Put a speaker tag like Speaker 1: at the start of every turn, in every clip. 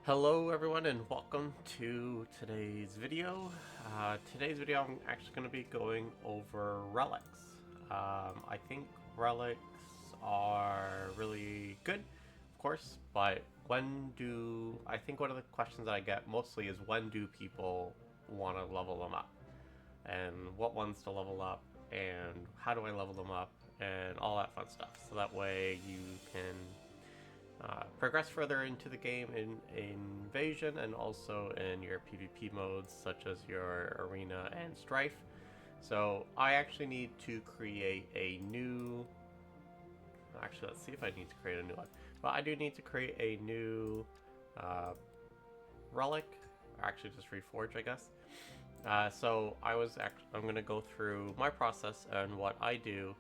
Speaker 1: Hello everyone and welcome to today's video. I'm actually going to be going over relics. I think relics are really good, of course, but I think one of the questions that I get mostly is when do people want to level them up? And what ones to level up, and how do I level them up, and all that fun stuff. So that way you can progress further into the game in Invasion and also in your PvP modes such as your Arena and Strife. So I actually need to create a new... Actually, let's see if I need to create a new one. But I do need to create a new relic, or actually just reforge, I guess. So I'm going to go through my process and what I do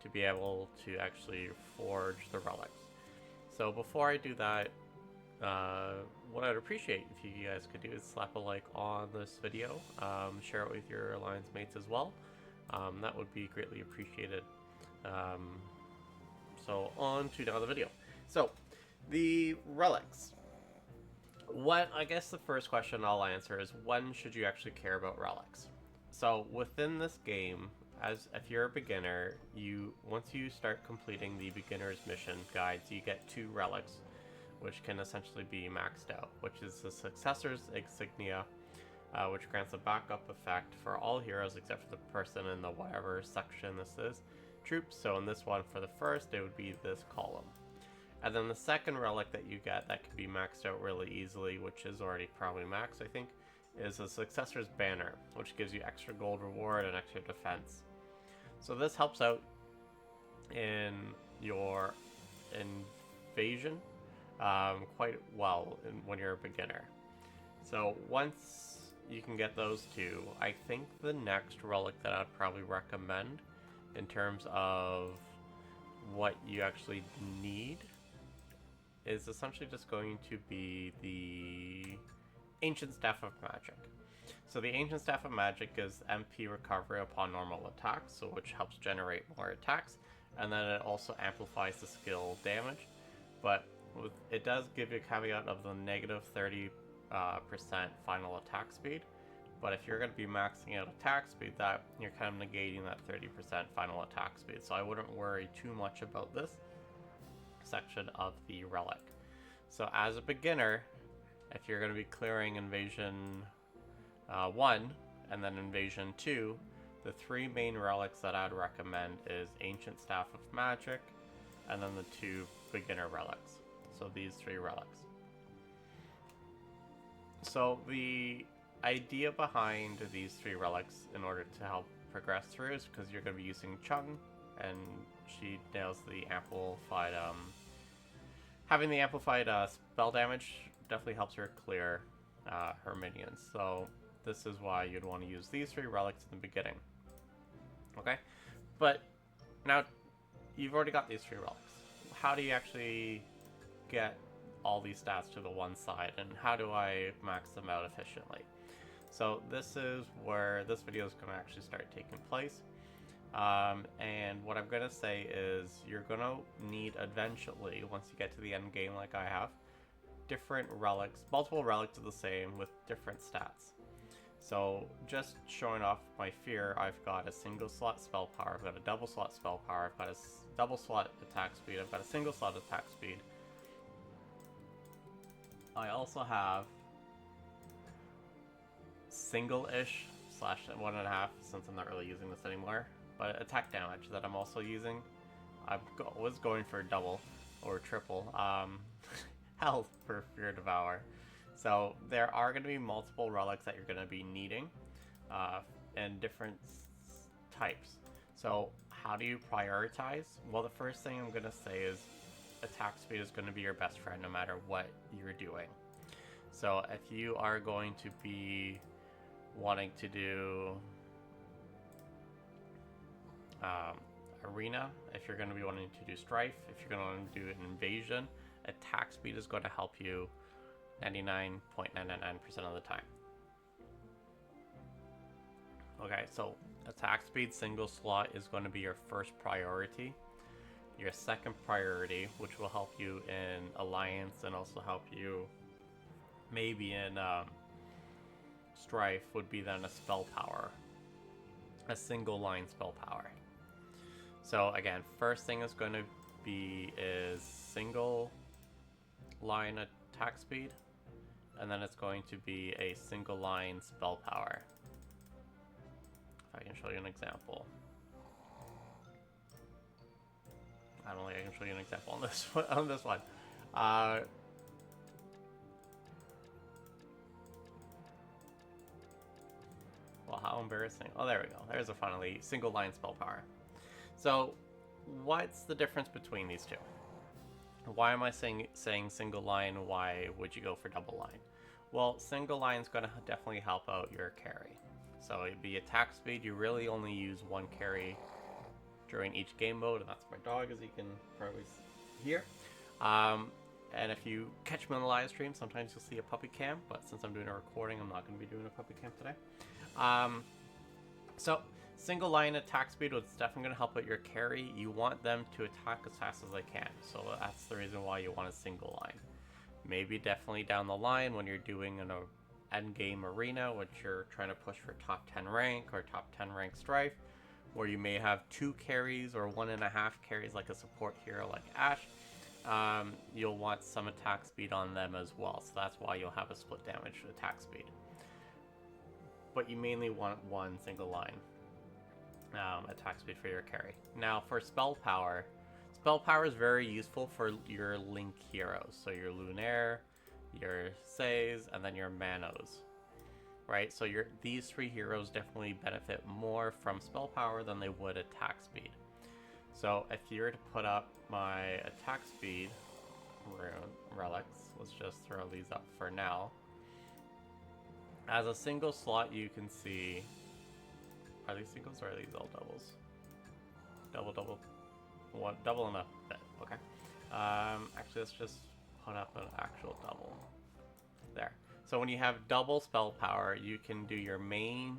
Speaker 1: to be able to actually forge the relics. So before I do that, what I'd appreciate if you guys could do is slap a like on this video, share it with your alliance mates as well. That would be greatly appreciated. So on to now the video. So the relics. I guess the first question I'll answer is when should you actually care about relics? So within this game, if you're a beginner, once you start completing the beginner's mission guides, you get 2 relics, which can essentially be maxed out, which is the Successor's Insignia, which grants a backup effect for all heroes except for the person in the whatever section this is, troops. So in this one, for the first, it would be this column. And then the second relic that you get that can be maxed out really easily, which is already probably maxed, I think, is the Successor's Banner, which gives you extra gold reward and extra defense. So this helps out in your invasion quite well when you're a beginner. So once you can get those 2, I think the next relic that I'd probably recommend in terms of what you actually need is essentially just going to be the Ancient Staff of Magic. So the Ancient Staff of Magic gives MP recovery upon normal attacks, so which helps generate more attacks, and then it also amplifies the skill damage, but it does give you a caveat of the negative 30% final attack speed. But if you're going to be maxing out attack speed, that you're kind of negating that 30% final attack speed, so I wouldn't worry too much about this section of the relic. So as a beginner, if you're going to be clearing Invasion 1 and then Invasion 2, the 3 main relics that I'd recommend is Ancient Staff of Magic and then the 2 beginner relics. So these 3 relics. So the idea behind these 3 relics in order to help progress through is because you're going to be using Chung, and she nails the amplified, having the amplified spell damage definitely helps her clear her minions. So this is why you'd want to use these 3 relics in the beginning. Okay, but now you've already got these 3 relics. How do you actually get all these stats to the one side, and how do I max them out efficiently? So this is where this video is going to actually start taking place. And what I'm going to say is you're going to need eventually, once you get to the end game like I have, different relics, multiple relics of the same with different stats. So just showing off my fear, I've got a single slot spell power, I've got a double slot spell power, I've got a double slot attack speed, I've got a single slot attack speed. I also have single-ish / 1.5, since I'm not really using this anymore, but attack damage that I'm also using. I was going for double or triple health for Fear Devour. So there are going to be multiple relics that you're going to be needing and different types. So how do you prioritize? Well, the first thing I'm going to say is attack speed is going to be your best friend no matter what you're doing. So if you are going to be wanting to do Arena, if you're going to be wanting to do Strife, if you're going to do an Invasion, attack speed is going to help you 99.999% of the time. Okay, so attack speed single slot is going to be your first priority. Your second priority, which will help you in Alliance and also help you maybe in Strife would be then a spell power, a single line spell power. So again, first thing is going to be is single line attack speed, and then it's going to be a single line spell power. If I can show you an example. I don't think I can show you an example on this one. Well, how embarrassing. Oh, there we go. There's a finally single line spell power. So, what's the difference between these two? Why am I saying single line? Why would you go for double line? Well, single line is going to definitely help out your carry. So, it'd be attack speed. You really only use one carry during each game mode, and that's my dog, as you can probably hear. And if you catch me on the live stream, sometimes you'll see a puppy cam, but since I'm doing a recording, I'm not going to be doing a puppy cam today. So single line attack speed was definitely going to help out your carry. You want them to attack as fast as they can, so that's the reason why you want a single line. Maybe definitely down the line when you're doing an end game arena, which you're trying to push for top 10 rank or top 10 rank Strife, where you may have 2 carries or 1.5 carries like a support hero like Ashe. You'll want some attack speed on them as well, so that's why you'll have a split damage attack speed. But you mainly want one single line attack speed for your carry. Now for spell power is very useful for your Link heroes, so your Lunaire, your Says, and then your Manos. Right, so these 3 heroes definitely benefit more from spell power than they would attack speed. So if you were to put up my attack speed relics, let's just throw these up for now. As a single slot, you can see, are these singles or are these all doubles? Double, one double and a bit. Okay. Actually, let's just put up an actual double. There. So when you have double spell power, you can do your main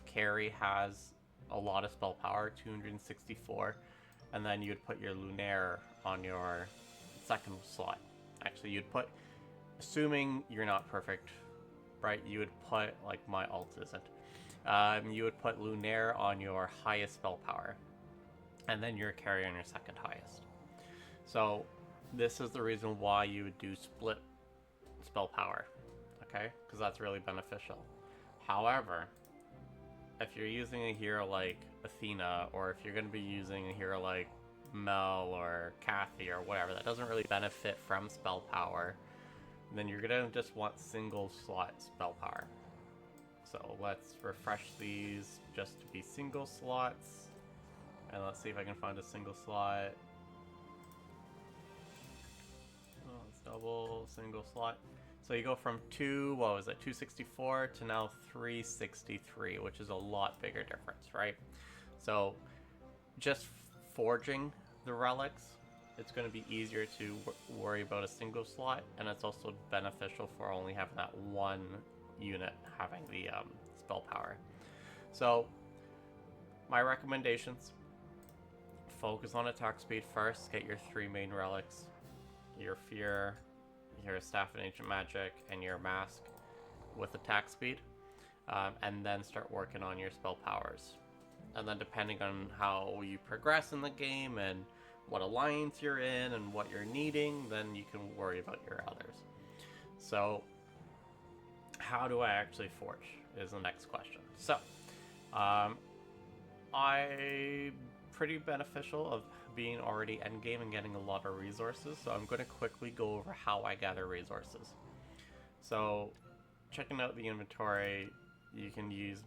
Speaker 1: carry has a lot of spell power, 264, and then you'd put your Lunaire on your second slot. Actually, you'd put, assuming you're not perfect, right, you would put, like my alt isn't, you would put Lunaire on your highest spell power, and then your carry on your second highest. So this is the reason why you would do split spell power. Okay, because that's really beneficial. However, if you're using a hero like Athena, or if you're going to be using a hero like Mel or Kathy or whatever, that doesn't really benefit from spell power, then you're going to just want single slot spell power. So let's refresh these just to be single slots, and let's see if I can find a single slot. Oh, it's double, single slot. So you go from 264 to now 363, which is a lot bigger difference, right? So just forging the relics, it's going to be easier to worry about a single slot, and it's also beneficial for only having that one unit having the spell power. So my recommendations: focus on attack speed first, get your 3 main relics, your Fear, your Staff and Ancient Magic, and your Mask with attack speed, and then start working on your spell powers. And then depending on how you progress in the game and what alliance you're in and what you're needing, then you can worry about your others. So how do I actually forge is the next question. So I'm pretty beneficial of being already endgame and getting a lot of resources, so I'm going to quickly go over how I gather resources. So checking out the inventory, you can use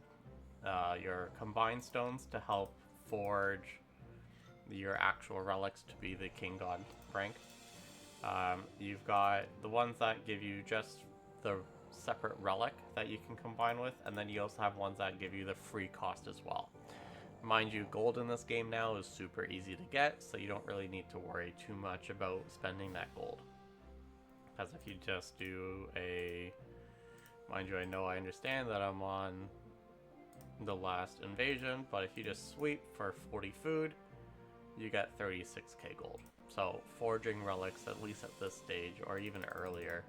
Speaker 1: your combined stones to help forge your actual relics to be the king god rank. You've got the ones that give you just the separate relic that you can combine with, and then you also have ones that give you the free cost as well. Mind you, gold in this game now is super easy to get, so you don't really need to worry too much about spending that gold. Because if you just do a... Mind you, I understand that I'm on the last invasion, but if you just sweep for 40 food, you get 36k gold. So forging relics, at least at this stage, or even earlier,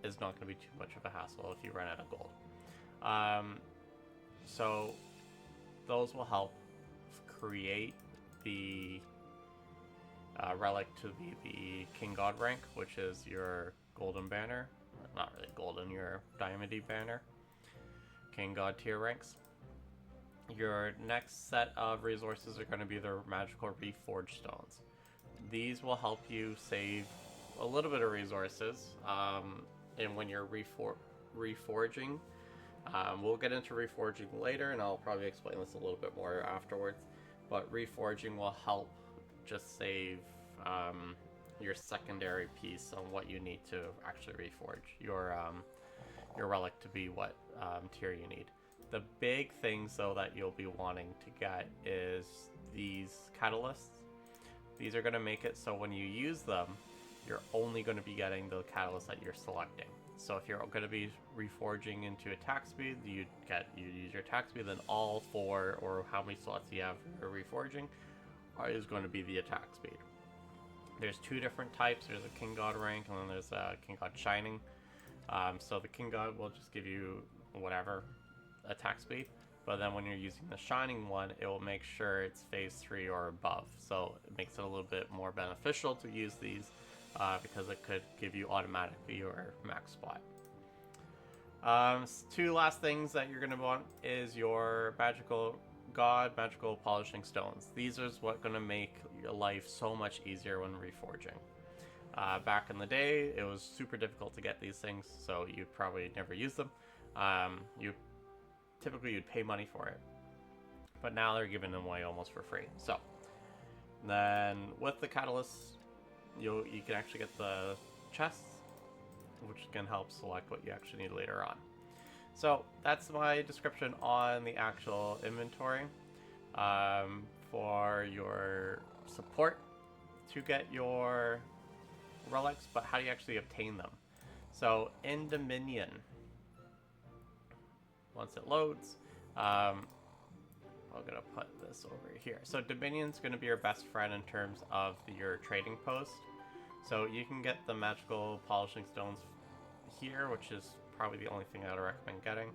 Speaker 1: is not going to be too much of a hassle if you run out of gold. So those will help create the relic to be the King God rank, which is your golden banner. Not really golden, your diamondy banner. King God tier ranks. Your next set of resources are going to be the magical reforged stones. These will help you save a little bit of resources, and when you're reforging, we'll get into reforging later, and I'll probably explain this a little bit more afterwards. But reforging will help just save your secondary piece on what you need to actually reforge your relic to be what tier you need. The big things though that you'll be wanting to get is these catalysts. These are going to make it so when you use them, you're only going to be getting the catalyst that you're selecting. So if you're going to be reforging into attack speed, you use your attack speed, then all 4 or how many slots you have for reforging is going to be the attack speed. There's 2 different types. There's a King God rank, and then there's a King God Shining. So the King God will just give you whatever attack speed, but then when you're using the Shining one, it will make sure it's phase 3 or above. So it makes it a little bit more beneficial to use these because it could give you automatically your max spot. 2 last things that you're going to want is your magical polishing stones. These are what's going to make your life so much easier when reforging. Back in the day, it was super difficult to get these things, so you'd probably never use them. Typically you'd pay money for it, but now they're giving them away almost for free. So then with the catalysts, you can actually get the chests, which can help select what you actually need later on. So that's my description on the actual inventory. For your support to get your relics, but how do you actually obtain them? So in Dominion, once it loads, I'm gonna put this over here. So Dominion's gonna be your best friend in terms of your trading post. So you can get the magical polishing stones here, which is probably the only thing I would recommend getting.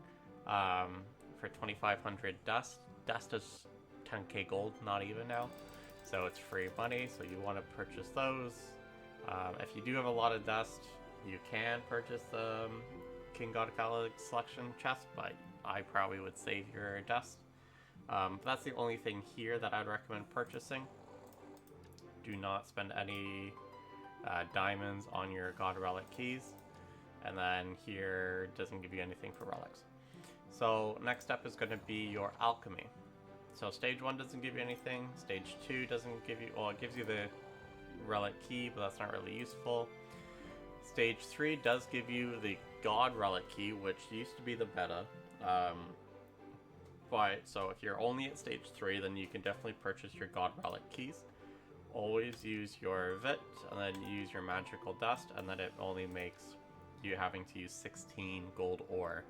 Speaker 1: For 2,500 dust. Dust is 10k gold, not even now. So it's free money, so you want to purchase those. If you do have a lot of dust, you can purchase the King God selection chest, but I probably would save your dust. That's the only thing here that I'd recommend purchasing. Do not spend any diamonds on your God Relic keys. And then here doesn't give you anything for relics. So next step is going to be your alchemy. So stage 1 doesn't give you anything. Stage 2 doesn't give you, well, it gives you the relic key, but that's not really useful. Stage 3 does give you the God Relic key, which used to be the beta. But so if you're only at stage 3, then you can definitely purchase your God Relic keys. Always use your Vit, and then use your magical dust, and then it only makes you having to use 16 gold ore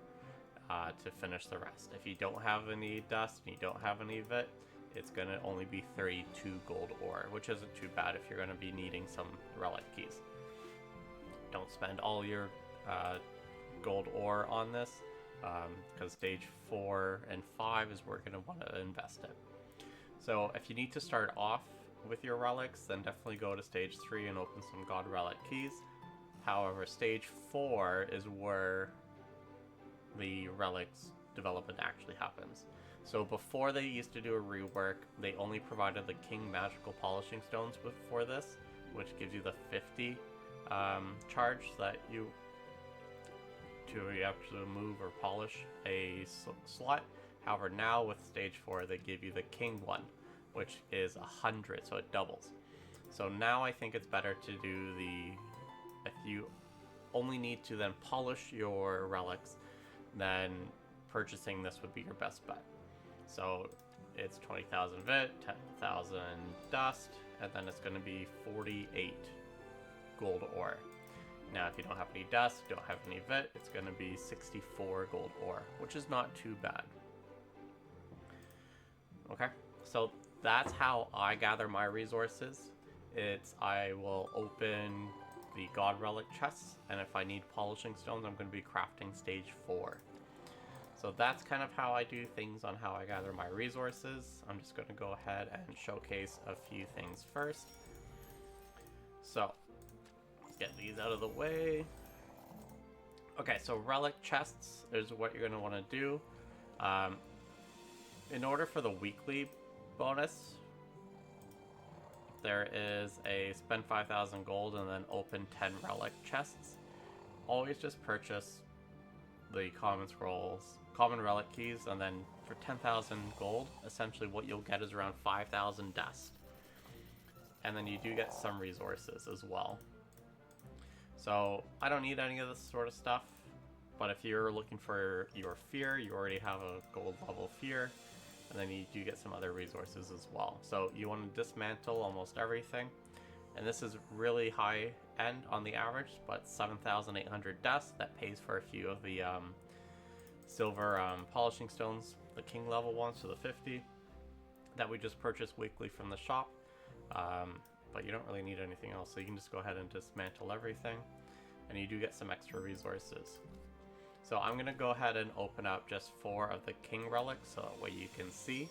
Speaker 1: to finish the rest. If you don't have any dust and you don't have any Vit, it's going to only be 32 gold ore, which isn't too bad if you're going to be needing some relic keys. Don't spend all your gold ore on this, because stage 4 and 5 is where you're going to want to invest it. So if you need to start off with your relics, then definitely go to stage 3 and open some God Relic keys. However, stage 4 is where the relics development actually happens. So before they used to do a rework, they only provided the King Magical Polishing Stones for this, which gives you the 50 charge that you actually move or polish a slot. However, now with stage 4, they give you the King one, which is 100, so it doubles. So now I think it's better to do if you only need to then polish your relics, then purchasing this would be your best bet. So it's 20,000 Vit, 10,000 dust, and then it's going to be 48 gold ore. Now if you don't have any dust, don't have any Vit, it's going to be 64 gold ore, which is not too bad. Okay, so that's how I gather my resources. I will open the God Relic Chests, and if I need polishing stones, I'm going to be crafting stage 4. So that's kind of how I do things on how I gather my resources. I'm just going to go ahead and showcase a few things first. So, let's get these out of the way. Okay, so Relic Chests is what you're going to want to do. In order for the weekly bonus, there is a spend 5,000 gold and then open 10 Relic Chests. Always just purchase the common relic keys, and then for 10,000 gold, essentially what you'll get is around 5,000 dust. And then you do get some resources as well. So I don't need any of this sort of stuff, but if you're looking for your fear, you already have a gold level fear, and then you do get some other resources as well. So you want to dismantle almost everything, and this is really high end on the average, but 7,800 dust, that pays for a few of the silver polishing stones, the king level ones, so the 50 that we just purchased weekly from the shop. But you don't really need anything else, so you can just go ahead and dismantle everything, and you do get some extra resources. So I'm going to go ahead and open up just 4 of the king relics, so that way you can see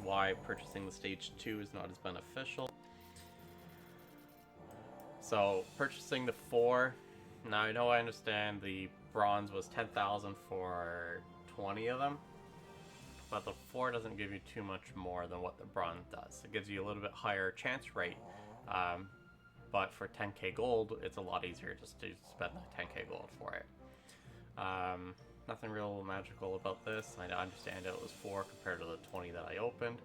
Speaker 1: why purchasing the stage 2 is not as beneficial. So purchasing the 4, now I know I understand the bronze was 10,000 for 20 of them, but the 4 doesn't give you too much more than what the bronze does. It gives you a little bit higher chance rate, but for 10k gold, it's a lot easier just to spend the 10k gold for it. Nothing real magical about this. I understand it was 4 compared to the 20 that I opened,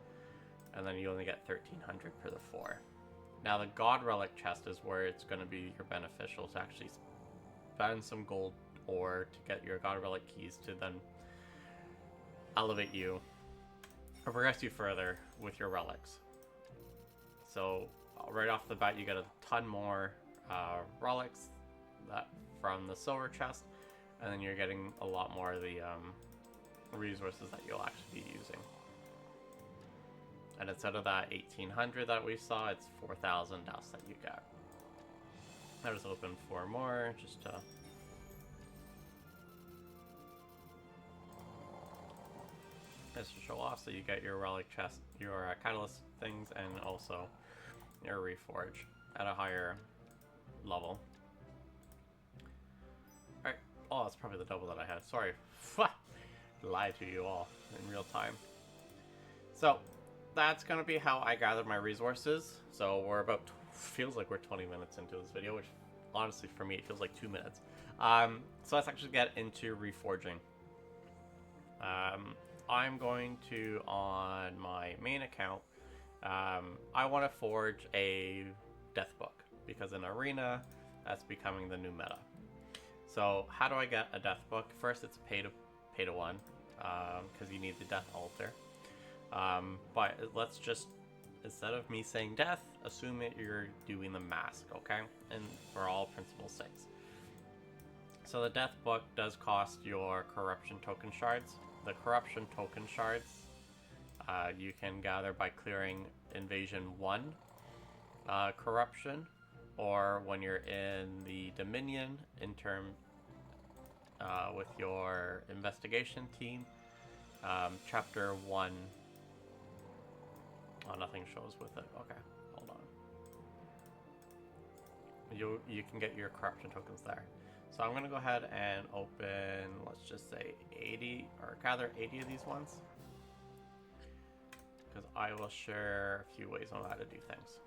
Speaker 1: and then you only get 1,300 per the 4. Now the God Relic Chest is where it's going to be your beneficial to actually spend some gold ore to get your God Relic keys to then elevate you or progress you further with your relics. So right off the bat, you get a ton more relics from the silver chest, and then you're getting a lot more of the resources that you'll actually be using. And instead of that 1,800 that we saw, it's 4,000 dust that you get. I just opened 4 more just to show off. So you get your relic chest, your catalyst things, and also your reforge at a higher level. Alright, oh, that's probably the double that I had. Sorry, lied to you all in real time. So that's gonna be how I gathered my resources. So we're about, feels like we're 20 minutes into this video, which honestly for me it feels like 2 minutes. So let's actually get into reforging. I'm going to, on my main account, I want to forge a death book, because in Arena, that's becoming the new meta. So how do I get a death book? First, it's pay to one, because you need the death altar. But let's just, instead of me saying death, assume that you're doing the mask, okay? And for all principles' sakes. So the death book does cost your corruption token shards. The corruption token shards you can gather by clearing Invasion 1 corruption, or when you're in the Dominion with your investigation team, chapter 1. Oh, nothing shows with it. Okay, hold on. You can get your corruption tokens there. So I'm going to go ahead and open, let's just say 80, or gather 80 of these ones, because I will share a few ways on how to do things.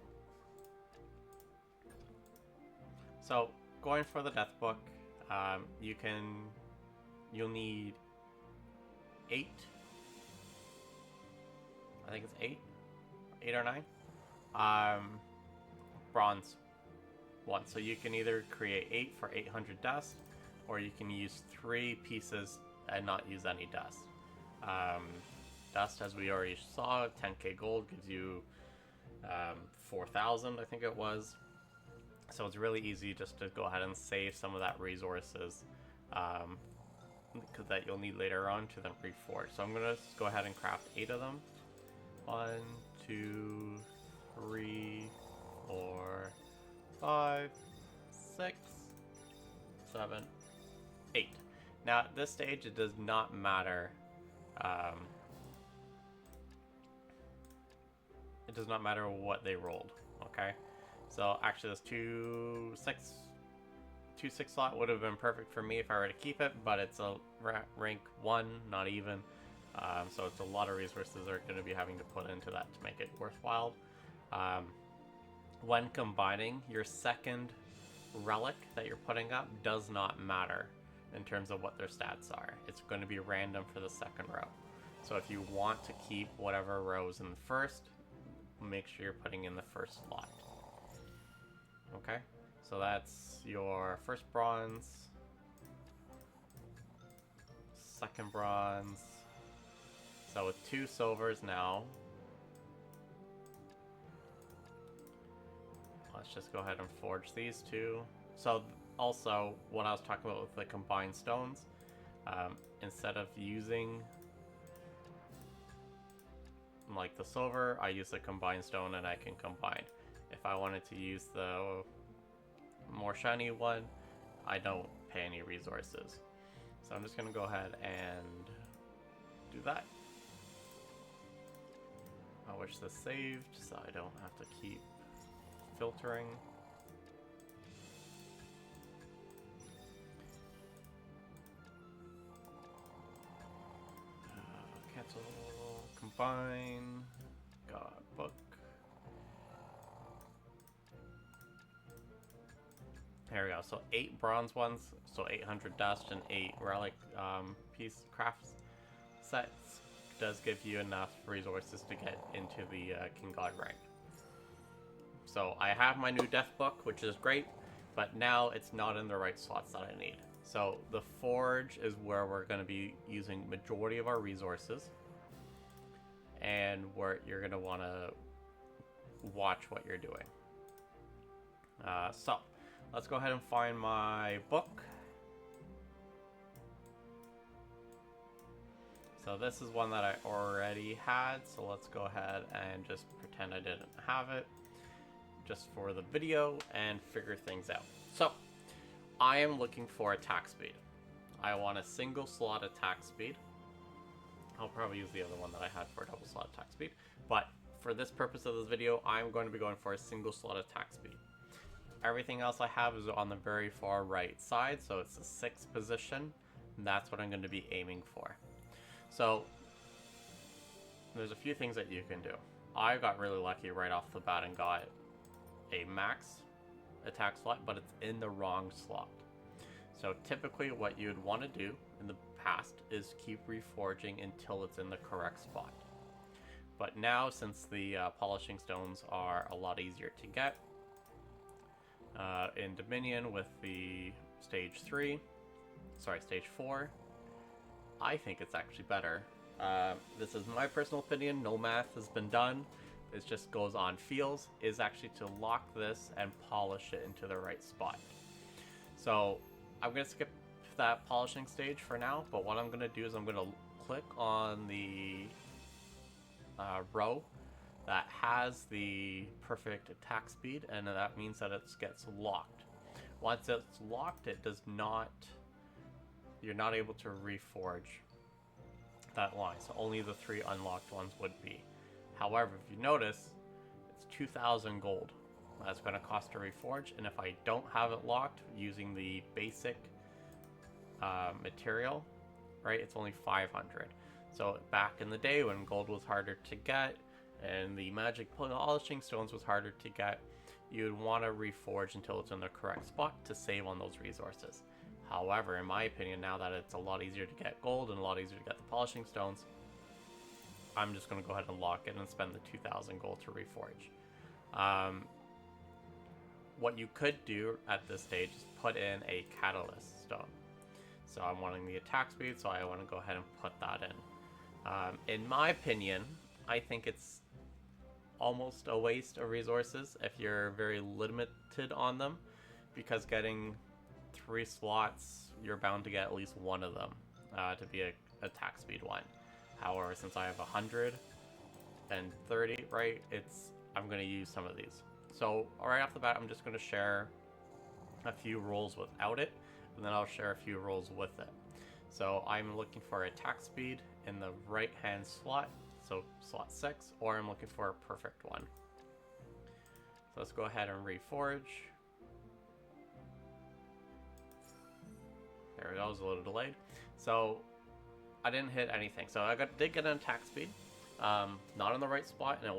Speaker 1: So going for the death book, you'll need 8, I think it's 8 or 9, bronze one. So you can either create 8 for 800 dust, or you can use 3 pieces and not use any dust. Dust, as we already saw, 10k gold gives you 4,000, I think it was. So it's really easy just to go ahead and save some of that resources that you'll need later on to then reforge. So I'm gonna go ahead and craft 8 of them. 1, 2, 3, 4, 5, 6, 7, 8. Now, at this stage, it does not matter. It does not matter what they rolled, okay? So, actually, this 2-6 slot would have been perfect for me if I were to keep it, but it's a rank 1, not even. So it's a lot of resources they're going to be having to put into that to make it worthwhile. When combining, your second relic that you're putting up does not matter in terms of what their stats are. It's going to be random for the second row. So if you want to keep whatever rows in the first, make sure you're putting in the first slot. Okay, so that's your first bronze, second bronze. So with 2 silvers now, let's just go ahead and forge these 2. So also, what I was talking about with the combined stones, instead of using like the silver, I use the combined stone and I can combine. If I wanted to use the more shiny one, I don't pay any resources. So I'm just going to go ahead and do that. I wish this saved so I don't have to keep filtering. Cancel, combine, got book. There we go. So 8 bronze ones, so 800 dust and 8 relic piece crafts sets does give you enough resources to get into the King God rank. So I have my new death book, which is great, but now it's not in the right slots that I need. So the forge is where we're going to be using majority of our resources, and where you're going to want to watch what you're doing. So let's go ahead and find my book. So this is one that I already had, so let's go ahead and just pretend I didn't have it, just for the video, and figure things out. So I am looking for attack speed. I want a single slot attack speed. I'll probably use the other one that I had for a double slot attack speed, but for this purpose of this video, I'm going to be going for a single slot attack speed. Everything else I have is on the very far right side, so it's the 6th position, and that's what I'm going to be aiming for. So there's a few things that you can do. I got really lucky right off the bat and got a max attack slot, but it's in the wrong slot. So typically what you'd want to do in the past is keep reforging until it's in the correct spot. But now, since the polishing stones are a lot easier to get, in Dominion with the stage 4, I think it's actually better. This is my personal opinion, no math has been done. It just goes on feels, is actually to lock this and polish it into the right spot. So I'm going to skip that polishing stage for now, but what I'm going to do is I'm going to click on the row that has the perfect attack speed, and that means that it gets locked. Once it's locked, it does not, you're not able to reforge that line, so only the 3 unlocked ones would be. However, if you notice, it's 2,000 gold. That's going to cost to reforge, and if I don't have it locked using the basic material, right, it's only 500. So back in the day when gold was harder to get and the magic polishing stones was harder to get, you'd want to reforge until it's in the correct spot to save on those resources. However, in my opinion, now that it's a lot easier to get gold and a lot easier to get the polishing stones, I'm just going to go ahead and lock it and spend the 2,000 gold to reforge. What you could do at this stage is put in a catalyst stone. So I'm wanting the attack speed, so I want to go ahead and put that in. In my opinion, I think it's almost a waste of resources if you're very limited on them, because getting 3 slots, you're bound to get at least one of them to be a attack speed one. However, since I have 130, right, I'm going to use some of these. So right off the bat, I'm just going to share a few rolls without it, and then I'll share a few rolls with it. So I'm looking for attack speed in the right hand slot, so slot 6, or I'm looking for a perfect one. So let's go ahead and reforge. There we go, it was a little delayed. So I didn't hit anything. So I did get an attack speed, not in the right spot, and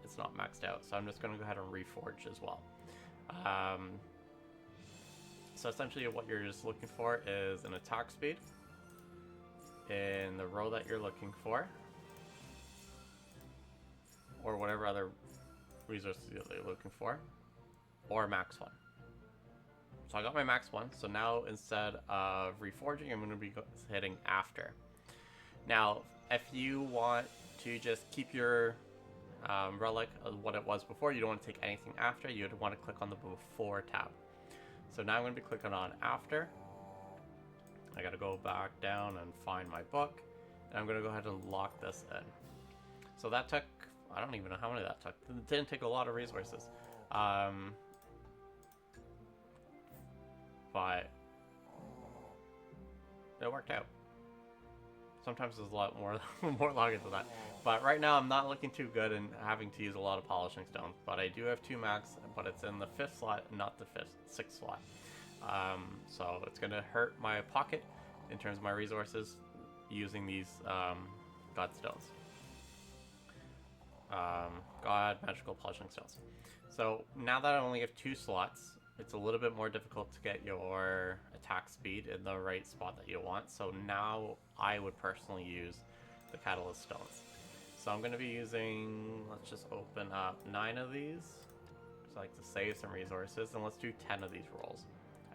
Speaker 1: it's not maxed out. So I'm just going to go ahead and reforge as well. So essentially what you're just looking for is an attack speed in the row that you're looking for, or whatever other resources you're looking for, or max 1. So I got my max 1, so now instead of reforging, I'm going to be hitting after. Now, if you want to just keep your relic what it was before, you don't want to take anything after, you'd want to click on the before tab. So now I'm going to be clicking on after. I got to go back down and find my book, and I'm going to go ahead and lock this in. So that took, I don't even know how many that took. It didn't take a lot of resources. But it worked out. Sometimes there's a lot more logins than that. But right now I'm not looking too good and having to use a lot of polishing stones. But I do have 2 max, but it's in the 5th slot, not the 6th slot. So it's going to hurt my pocket in terms of my resources using these God stones. God magical polishing stones. So now that I only have 2 slots, it's a little bit more difficult to get your attack speed in the right spot that you want. So now I would personally use the catalyst stones. So I'm going to be using, let's just open up 9 of these. So I like to save some resources, and let's do 10 of these rolls.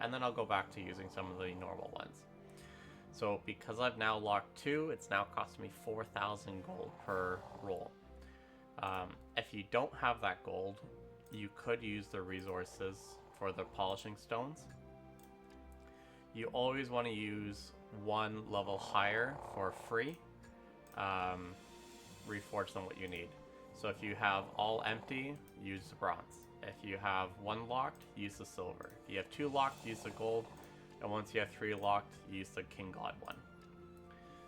Speaker 1: And then I'll go back to using some of the normal ones. So because I've now locked 2, it's now costing me 4,000 gold per roll. If you don't have that gold, you could use the resources for the polishing stones. You always want to use 1 level higher for free. Reforge them what you need. So if you have all empty, use the bronze. If you have 1 locked, use the silver. If you have 2 locked, use the gold. And once you have 3 locked, use the king god one.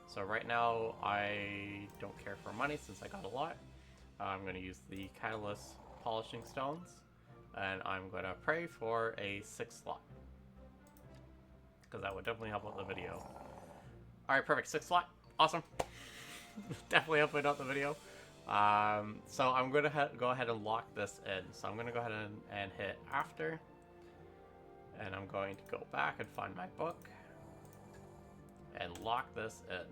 Speaker 1: So right now, I don't care for money since I got a lot. I'm going to use the catalyst polishing stones. And I'm going to pray for a 6th slot, because that would definitely help out the video. Alright, perfect. 6th slot. Awesome. Definitely helping out the video. So I'm going to go ahead and lock this in. So I'm going to go ahead and hit after. And I'm going to go back and find my book and lock this in.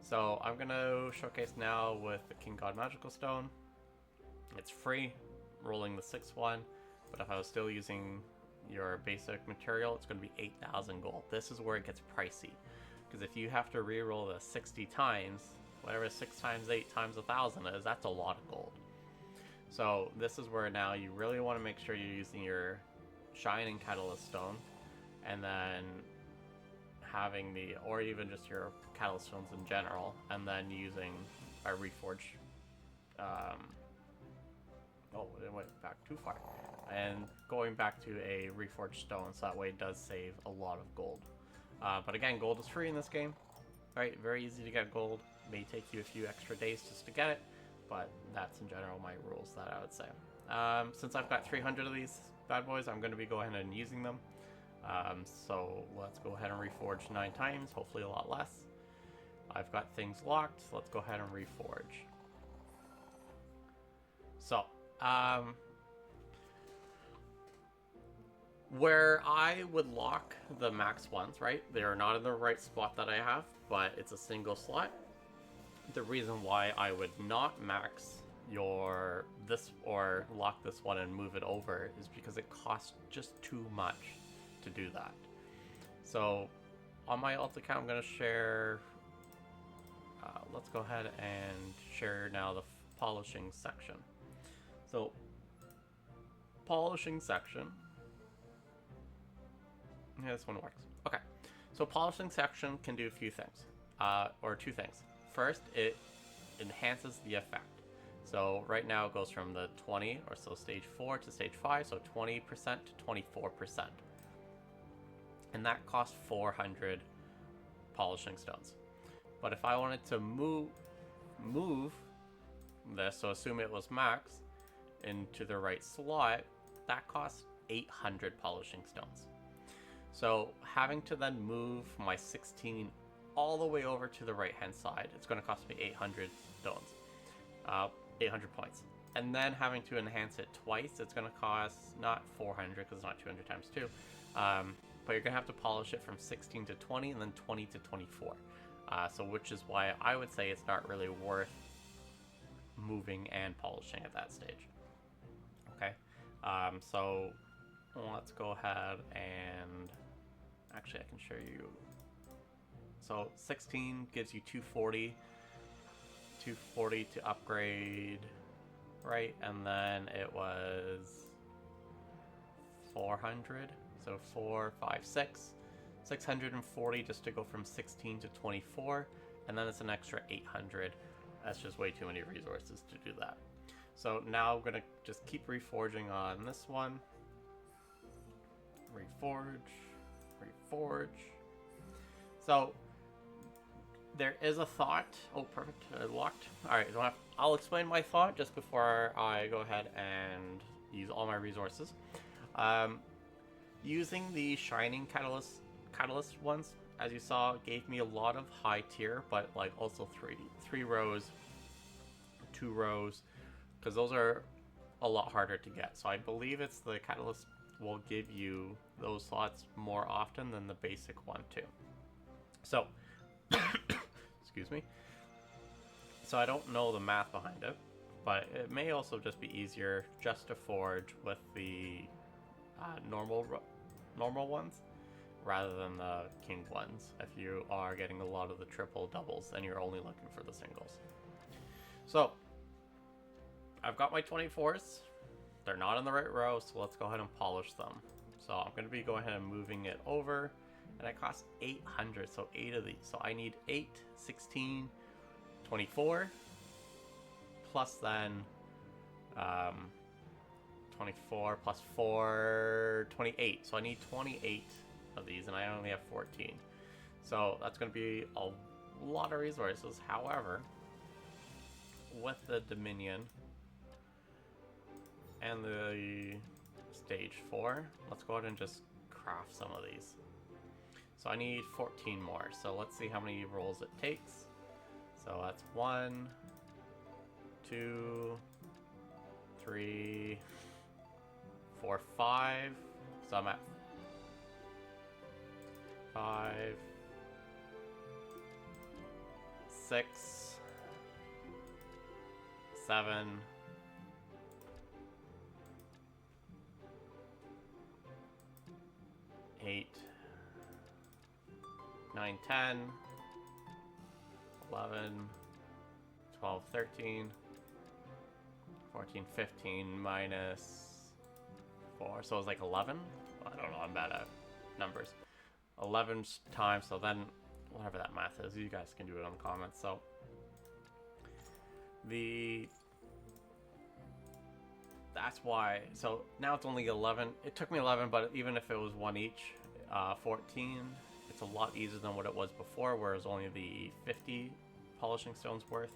Speaker 1: So I'm going to showcase now with the King God Magical Stone. It's free, rolling the 6th one, but if I was still using your basic material, it's going to be 8,000 gold. This is where it gets pricey, because if you have to re-roll this 60 times, whatever 6 times 8 times 1,000 is, that's a lot of gold. So this is where now you really want to make sure you're using your shining catalyst stone, and then having the, or even just your catalyst stones in general, and then using a reforge. Oh, it went back too far. And going back to a reforged stone, so that way it does save a lot of gold. But again, gold is free in this game. Right, very easy to get gold. May take you a few extra days just to get it, but that's in general my rules that I would say. Since I've got 300 of these bad boys, I'm going to be going ahead and using them. So let's go ahead and reforge 9 times, hopefully a lot less. I've got things locked, so let's go ahead and reforge. So, where I would lock the max ones, right? They are not in the right spot that I have, but it's a single slot. The reason why I would not max this or lock this one and move it over is because it costs just too much to do that. So on my alt account, I'm going to share, let's go ahead and share now the polishing section. So polishing section, yeah, this one works. Okay, so polishing section can do a few things, or 2 things. First, it enhances the effect. So right now it goes from the 20 or so stage 4 to stage 5, so 20% to 24%. And that costs 400 polishing stones. But if I wanted to move this, so assume it was max, into the right slot, that costs 800 polishing stones. So having to then move my 16 all the way over to the right hand side, it's going to cost me 800 stones, 800 points. And then having to enhance it twice, it's going to cost not 400 because it's not 200 times 2, but you're going to have to polish it from 16 to 20 and then 20 to 24. So which is why I would say it's not really worth moving and polishing at that stage. Okay, so let's go ahead and actually I can show you. So 16 gives you 240 to upgrade, right? And then it was 400, so 4, 5, 6, 640 just to go from 16 to 24, and then it's an extra 800. That's just way too many resources to do that. So now I'm gonna just keep reforging on this one. Reforge. So there is a thought. Oh, perfect. Locked. All right. I'll explain my thought just before I go ahead and use all my resources. Using the shining catalyst ones, as you saw, gave me a lot of high tier, but like also three rows, 2 rows, because those are a lot harder to get. So I believe it's the catalyst will give you those slots more often than the basic one too. So excuse me. So I don't know the math behind it, but it may also just be easier just to forge with the normal ones rather than the king ones if you are getting a lot of the triple doubles and you're only looking for the singles. So I've got my 24s. They're not in the right row, so let's go ahead and polish them. So I'm going to be going ahead and moving it over, and it costs 800, so 8 of these. So I need 8, 16, 24, plus then 24 plus 4, 28. So I need 28 of these, and I only have 14. So that's going to be a lot of resources. However, with the Dominion and the stage 4, let's go ahead and just craft some of these. So I need 14 more. So let's see how many rolls it takes. So that's 1, 2, 3, 4, 5. So I'm at 5, 6, 7, 8, 9, 10, 11, 12, 13, 14, 15 minus 4, so it's like 11? I don't know, I'm bad at numbers. 11 times, so then whatever that math is, you guys can do it in the comments. So that's why, so now it's only 11. It took me 11, but even if it was 1 each, 14, it's a lot easier than what it was before, where it was only the 50 polishing stones worth.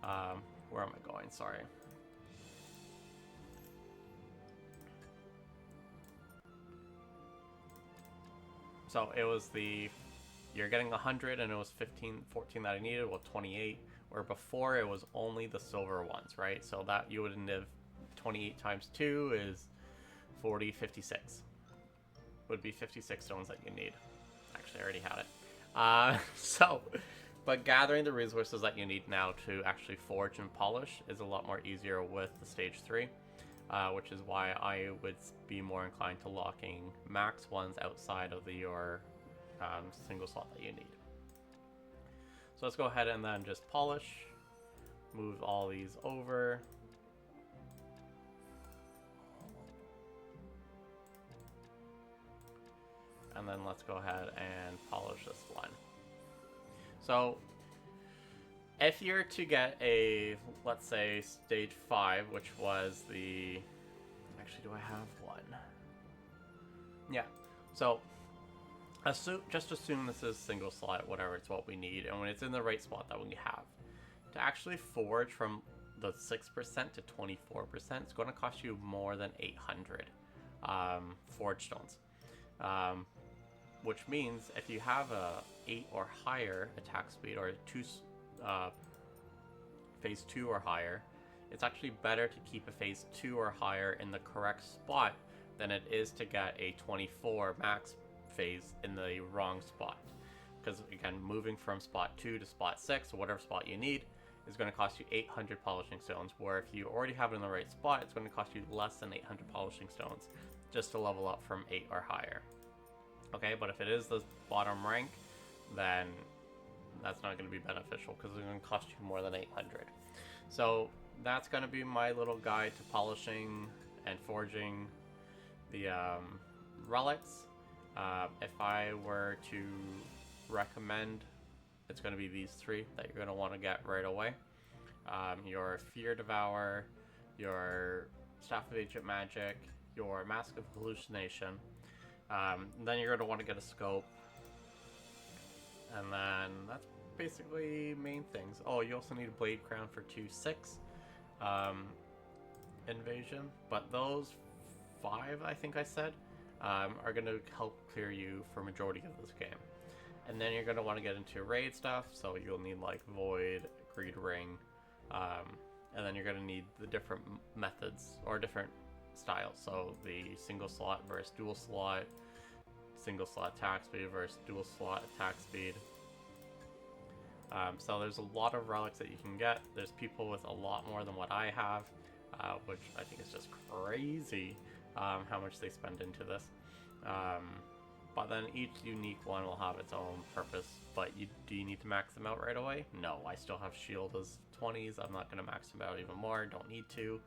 Speaker 1: Where am I going? Sorry. So it was you're getting 100 and it was 14 that I needed, well 28, where before it was only the silver ones, right? So that you would have 28 times 2 is 40, 56. Would be 56 stones that you need. Actually, I already had it. But gathering the resources that you need now to actually forge and polish is a lot more easier with the stage 3. Which is why I would be more inclined to locking max ones outside of your single slot that you need. So let's go ahead and then just polish, move all these over. And then let's go ahead and polish this one. So If you're to get a, let's say, stage 5, which was the... Actually, do I have one? Yeah. So, just assume this is single slot, whatever, it's what we need, and when it's in the right spot that we have. To actually forge from the 6% to 24%, it's going to cost you more than 800 forge stones. Which means if you have a 8 or higher attack speed, or phase 2 or higher, it's actually better to keep a phase 2 or higher in the correct spot than it is to get a 24 max phase in the wrong spot. Because again, moving from spot 2 to spot 6, or whatever spot you need, is going to cost you 800 polishing stones, where if you already have it in the right spot, it's going to cost you less than 800 polishing stones just to level up from 8 or higher. Okay, but if it is the bottom rank, then that's not going to be beneficial because it's going to cost you more than 800. So that's going to be my little guide to polishing and forging the relics. If I were to recommend, it's going to be these 3 that you're going to want to get right away. Your Fear Devour, your Staff of Ancient Magic, your Mask of Hallucination. Then you're going to want to get a scope. And then that's basically main things. Oh, you also need a Blade Crown for 2/6 invasion. But those 5, I think I said, are going to help clear you for majority of this game. And then you're going to want to get into raid stuff, so you'll need like Void, Greed Ring, and then you're going to need the different methods, or different styles. So the single slot versus dual slot, single slot attack speed versus dual slot attack speed. So there's a lot of relics that you can get. There's people with a lot more than what I have, which I think is just crazy how much they spend into this. But then each unique one will have its own purpose. But do you need to max them out right away? No, I still have shield as 20s. I'm not going to max them out even more. Don't need to.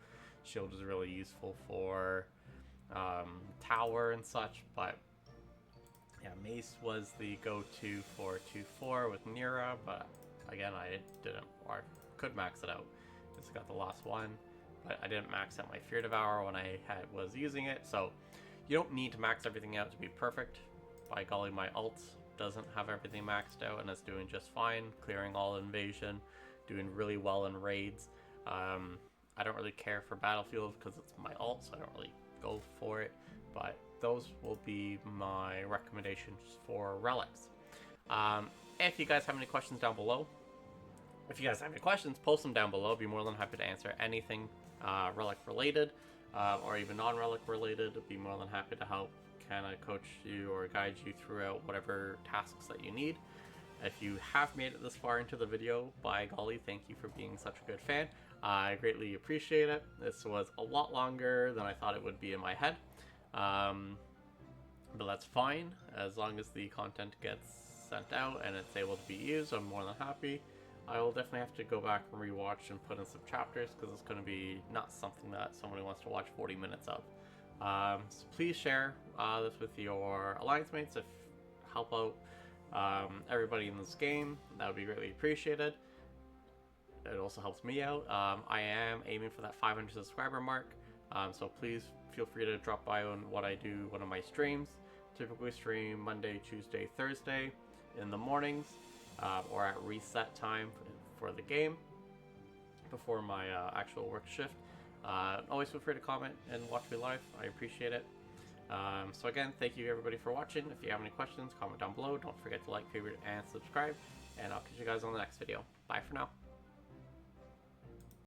Speaker 1: Shield is really useful for tower and such. But yeah, mace was the go-to for 2/4 with Nira. But again, I didn't, or could max it out. It's got the last one. But I didn't max out my Fear Devour when I was using it. So you don't need to max everything out to be perfect. By golly, my ult doesn't have everything maxed out and it's doing just fine, clearing all invasion, doing really well in raids. I don't really care for Battlefield because it's my ult, so I don't really go for it, but those will be my recommendations for relics. If you guys have any questions down below, post them down below. I'd be more than happy to answer anything relic related, or even non-relic related. I'd be more than happy to help kind of coach you or guide you throughout whatever tasks that you need. If you have made it this far into the video, by golly, thank you for being such a good fan. I greatly appreciate it. This was a lot longer than I thought it would be in my head, but that's fine as long as the content gets sent out and it's able to be used. I'm more than happy. I will definitely have to go back and rewatch and put in some chapters because it's going to be not something that somebody wants to watch 40 minutes of. So please share this with your alliance mates if help out everybody in this game. That would be greatly appreciated. It also helps me out. I am aiming for that 500 subscriber mark, so please feel free to drop by on what I do, one of my streams. Typically stream Monday, Tuesday, Thursday in the mornings, or at reset time for the game before my actual work shift. Always feel free to comment and watch me live. I appreciate it. So again, thank you everybody for watching. If you have any questions, comment down below. Don't forget to like, favorite, and subscribe. And I'll catch you guys on the next video. Bye for now.